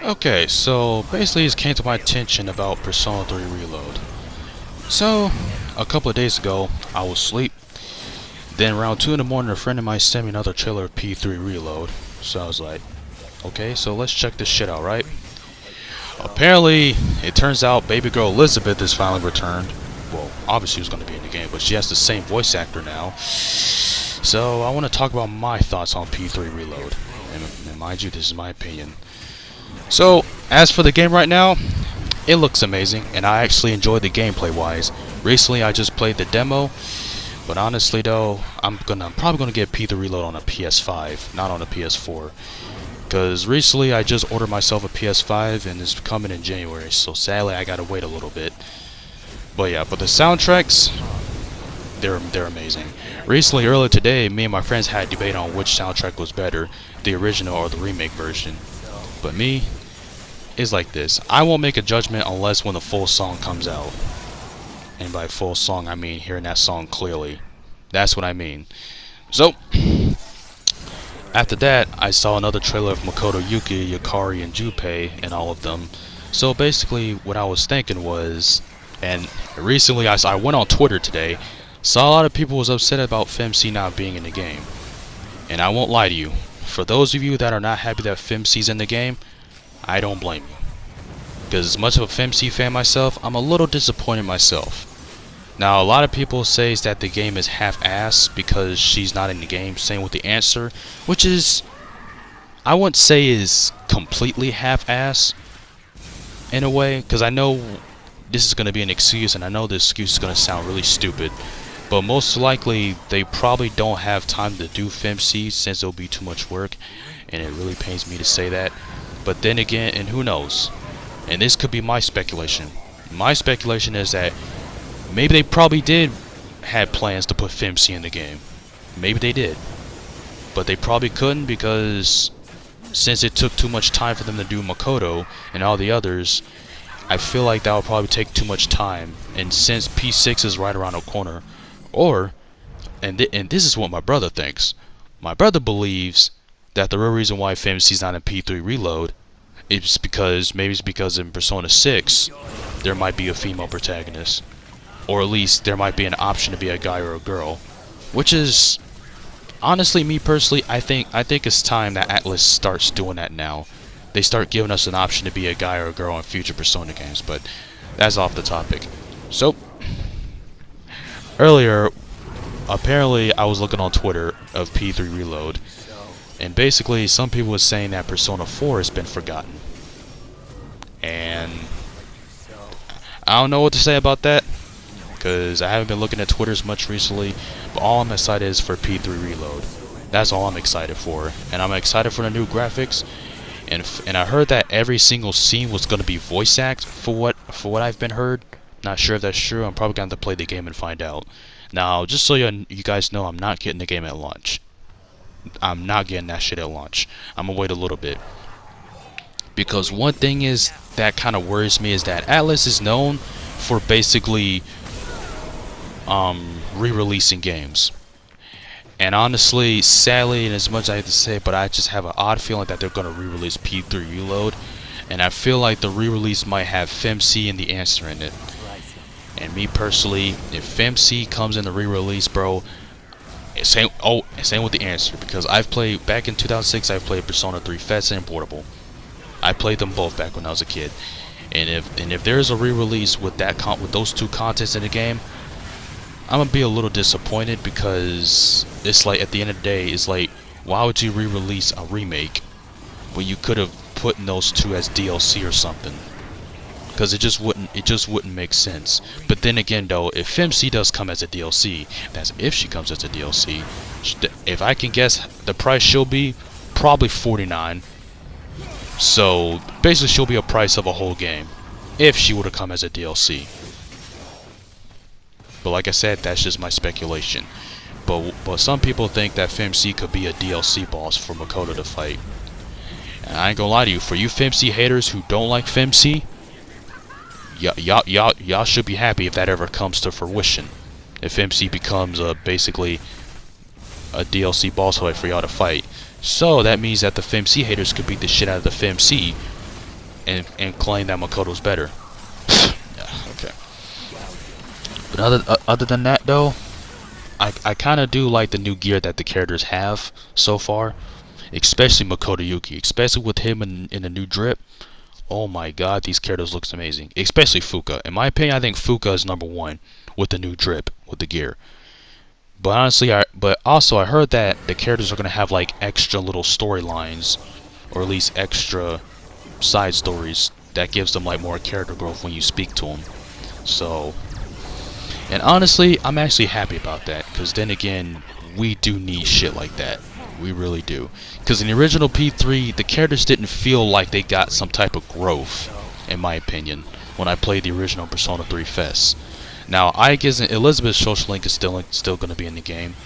Okay, so basically it came to my attention about Persona 3 Reload. So, a couple of days ago, I was asleep. Then around 2 in the morning, a friend of mine sent me another trailer of P3 Reload. So I was like, okay, so let's check this shit out, right? Apparently, it turns out baby girl Elizabeth is finally returned. Well, obviously she was going to be in the game, but she has the same voice actor now. So I want to talk about my thoughts on P3 Reload. And mind you, this is my opinion. So, as for the game right now, it looks amazing, and I actually enjoyed the gameplay wise. Recently I just played the demo, but honestly though, I'm probably gonna get P3 Reload on a PS5, not on a PS4. Because recently I just ordered myself a PS5 and it's coming in January, so sadly I gotta wait a little bit. But yeah, but the soundtracks, they're amazing. Recently, earlier today, me and my friends had a debate on which soundtrack was better, the original or the remake version. But me, it's like this. I won't make a judgment unless when the full song comes out. And by full song, I mean hearing that song clearly. That's what I mean. So, after that, I saw another trailer of Makoto Yuki, Yukari, and Junpei, and all of them. So basically, what I was thinking was, and recently I went on Twitter today, saw a lot of people was upset about FemC not being in the game. And I won't lie to you, for those of you that are not happy that FemC's in the game, I don't blame you. Because as much of a FemC fan myself, I'm a little disappointed myself. Now, a lot of people say that the game is half-ass because she's not in the game, same with the answer, which is, I wouldn't say is completely half-ass in a way, because I know this is going to be an excuse, and I know the excuse is going to sound really stupid, but most likely they probably don't have time to do FemC since it'll be too much work, and it really pains me to say that. But then again, and who knows? And this could be my speculation. My speculation is that maybe they probably did have plans to put FemC in the game. Maybe they did. But they probably couldn't because since it took too much time for them to do Makoto and all the others, I feel like that would probably take too much time. And since P6 is right around the corner, and this is what my brother thinks. My brother believes that the real reason why FemC's not in P3 Reload is because, maybe it's because in Persona 6, there might be a female protagonist. Or at least there might be an option to be a guy or a girl, which is honestly, me personally, I think it's time that Atlus starts doing that now. They start giving us an option to be a guy or a girl in future Persona games, but that's off the topic. So earlier, apparently I was looking on Twitter of P3 Reload, and basically some people were saying that Persona 4 has been forgotten. And I don't know what to say about that, because I haven't been looking at Twitter as much recently, but all I'm excited is for P3 Reload. That's all I'm excited for, and I'm excited for the new graphics. And I heard that every single scene was going to be voice act for what I've been heard. Not sure if that's true. I'm probably going to have to play the game and find out. Now, just so you guys know, I'm not getting the game at launch. I'm not getting that shit at launch. I'm gonna wait a little bit. Because one thing is that kind of worries me is that Atlus is known for basically re-releasing games. And honestly, sadly, and as much as I have to say, but I just have an odd feeling that they're going to re-release P3 Reload. And I feel like the re-release might have FemC and the answer in it. And me personally, if FemC comes in the re-release, bro, same with the answer. Because I've played, back in 2006, I played Persona 3 FETS and Portable. I played them both back when I was a kid. And if there's a re-release with with those two contents in the game, I'm gonna be a little disappointed, because it's like, at the end of the day, it's like, why would you re-release a remake when you could have put those two as DLC or something? Because it just wouldn't make sense. But then again, though, if FemC does come as a DLC, that's if she comes as a DLC. If I can guess, the price she'll be probably $49. So basically, she'll be a price of a whole game if she would have come as a DLC. But like I said, that's just my speculation. But some people think that FemC could be a DLC boss for Makoto to fight. And I ain't gonna lie to you, for you FemC haters who don't like FemC, y'all should be happy if that ever comes to fruition. If FemC becomes basically a DLC boss fight for y'all to fight. So that means that the FemC haters could beat the shit out of the FemC, and claim that Makoto's better. Yeah, okay. But other than that though, I kind of do like the new gear that the characters have so far, especially Makoto Yuki, especially with him in the new drip. Oh my god, these characters looks amazing. Especially Fuka. In my opinion, I think Fuka is number one with the new drip, with the gear. But honestly, I heard that the characters are gonna have like extra little storylines, or at least extra side stories that gives them like more character growth when you speak to them. So, and honestly, I'm actually happy about that, because then again, we do need shit like that. We really do. Because in the original P3, the characters didn't feel like they got some type of growth, in my opinion, when I played the original Persona 3 Fest. Now, I guess Elizabeth's social link is still going to be in the game,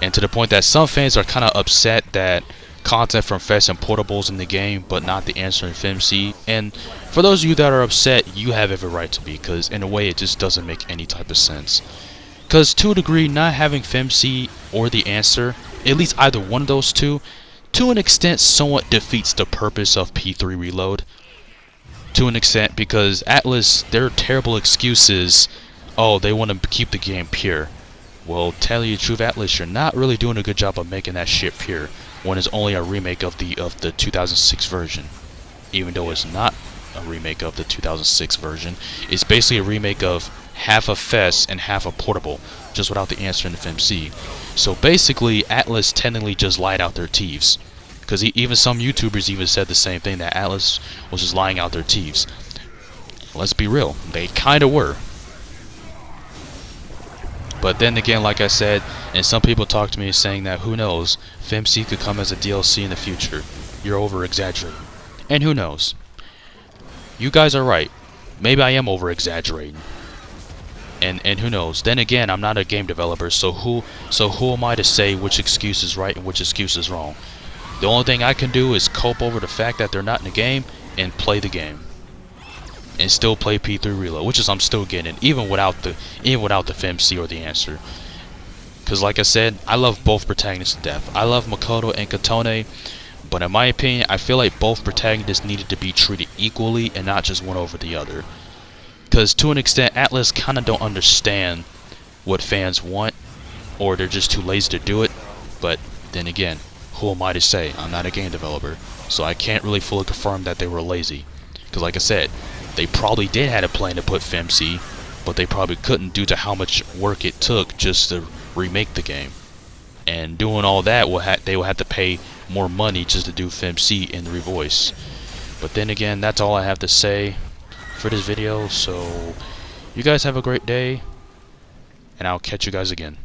and to the point that some fans are kind of upset that content from Fest and Portables in the game, but not the answer in FMC. And for those of you that are upset, you have every right to be, because in a way, it just doesn't make any type of sense. Because to a degree, not having FMC or the answer, at least either one of those two, to an extent somewhat defeats the purpose of P3 Reload. To an extent, because Atlus, their terrible excuses, oh, they want to keep the game pure. Well, tell you the truth, Atlus, you're not really doing a good job of making that shit pure, when it's only a remake of the 2006 version. Even though it's not a remake of the 2006 version, it's basically a remake of half of Fest and half of Portable, just without the answer in the FMC. So basically, Atlus technically just lied out their teeth. Because even some YouTubers even said the same thing, that Atlus was just lying out their teeth. Let's be real, they kinda were. But then again, like I said, and some people talk to me saying that, who knows, FMC could come as a DLC in the future. You're over-exaggerating. And who knows? You guys are right. Maybe I am over-exaggerating. And who knows? Then again, I'm not a game developer, so who am I to say which excuse is right and which excuse is wrong? The only thing I can do is cope over the fact that they're not in the game and play the game. And still play P3 Reload, which is I'm still getting, even without the FMC or the answer. Because like I said, I love both protagonists to death. I love Makoto and Kotone, but in my opinion, I feel like both protagonists needed to be treated equally and not just one over the other. Because to an extent, Atlus kind of don't understand what fans want, or they're just too lazy to do it. But then again, who am I to say? I'm not a game developer, so I can't really fully confirm that they were lazy. Because like I said, they probably did have a plan to put FMC, but they probably couldn't due to how much work it took just to remake the game. And doing all that, they will have to pay more money just to do FMC in the revoice. But then again, that's all I have to say for this video, so you guys have a great day, and I'll catch you guys again.